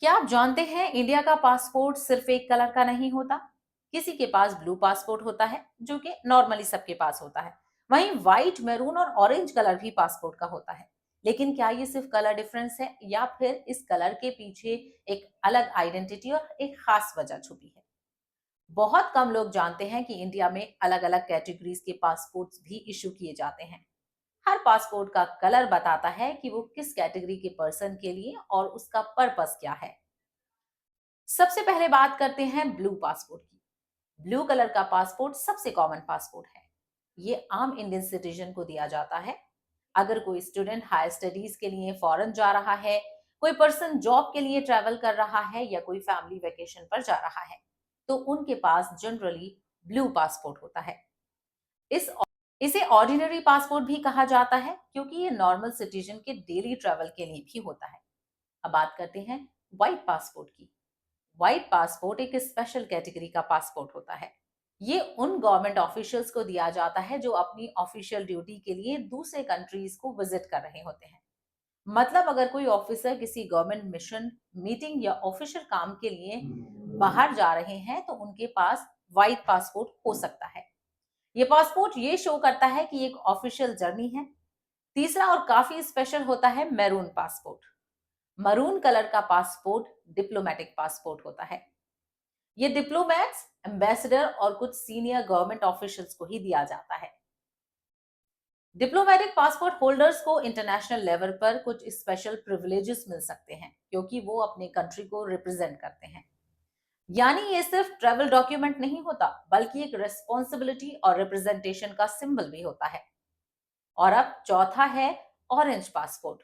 क्या आप जानते हैं इंडिया का पासपोर्ट सिर्फ एक कलर का नहीं होता। किसी के पास ब्लू पासपोर्ट होता है जो कि नॉर्मली सबके पास होता है। वहीं व्हाइट, मैरून और ऑरेंज कलर भी पासपोर्ट का होता है। लेकिन क्या ये सिर्फ कलर डिफरेंस है या फिर इस कलर के पीछे एक अलग आइडेंटिटी और एक खास वजह छुपी है। बहुत कम लोग जानते हैं कि इंडिया में अलग अलग कैटेगरीज के पासपोर्ट्स भी इशू किए जाते हैं। हर पासपोर्ट का कलर बताता है कि वो किस कैटेगरी के पर्सन के लिए और उसका पर्पस क्या है। सबसे पहले बात करते हैं ब्लू पासपोर्ट की। ब्लू कलर का पासपोर्ट सबसे कॉमन पासपोर्ट है। ये आम इंडियन सिटीजन को दिया जाता है। अगर कोई स्टूडेंट हायर स्टडीज के लिए फॉरेन जा रहा है, कोई पर्सन जॉब के लिए ट्रैवल कर रहा है या कोई फैमिली वेकेशन पर जा रहा है, तो उनके पास जनरली ब्लू पासपोर्ट होता है। इस इसे ऑर्डिनरी पासपोर्ट भी कहा जाता है क्योंकि ये नॉर्मल सिटीजन के डेली ट्रैवल के लिए भी होता है। अब बात करते हैं व्हाइट पासपोर्ट की। व्हाइट पासपोर्ट एक स्पेशल कैटेगरी का पासपोर्ट होता है। ये उन गवर्नमेंट ऑफिशियल्स को दिया जाता है जो अपनी ऑफिशियल ड्यूटी के लिए दूसरे कंट्रीज को विजिट कर रहे होते हैं। मतलब अगर कोई ऑफिसर किसी गवर्नमेंट मिशन, मीटिंग या ऑफिशियल काम के लिए बाहर जा रहे हैं तो उनके पास व्हाइट पासपोर्ट हो सकता है। ये पासपोर्ट ये शो करता है कि एक ऑफिशियल जर्नी है। तीसरा और काफी स्पेशल होता है मैरून पासपोर्ट। मरून कलर का पासपोर्ट डिप्लोमेटिक पासपोर्ट होता है। ये डिप्लोमेट्स, एम्बेसडर और कुछ सीनियर गवर्नमेंट ऑफिशियल्स को ही दिया जाता है। डिप्लोमेटिक पासपोर्ट होल्डर्स को इंटरनेशनल लेवल पर कुछ स्पेशल प्रिविलेजेस मिल सकते हैं क्योंकि वो अपने कंट्री को रिप्रेजेंट करते हैं। यानी ये सिर्फ ट्रैवल डॉक्यूमेंट नहीं होता बल्कि एक रिस्पॉन्सिबिलिटी और रिप्रेजेंटेशन का सिंबल भी होता है। और अब चौथा है orange passport.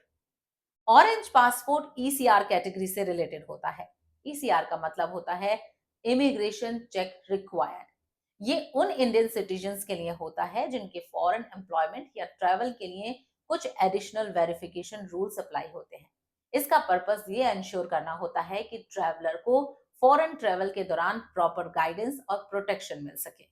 Orange passport ECR category से रिलेटेड होता है। ईसीआर का मतलब होता है इमिग्रेशन चेक रिक्वायर्ड। ये उन इंडियन सिटीजन्स के लिए होता है जिनके फॉरेन एम्प्लॉयमेंट या ट्रैवल के लिए कुछ एडिशनल वेरिफिकेशन रूल्स अप्लाई होते हैं। इसका पर्पस ये इंश्योर करना होता है कि ट्रैवलर को फॉरेन ट्रैवल के दौरान प्रॉपर गाइडेंस और प्रोटेक्शन मिल सके।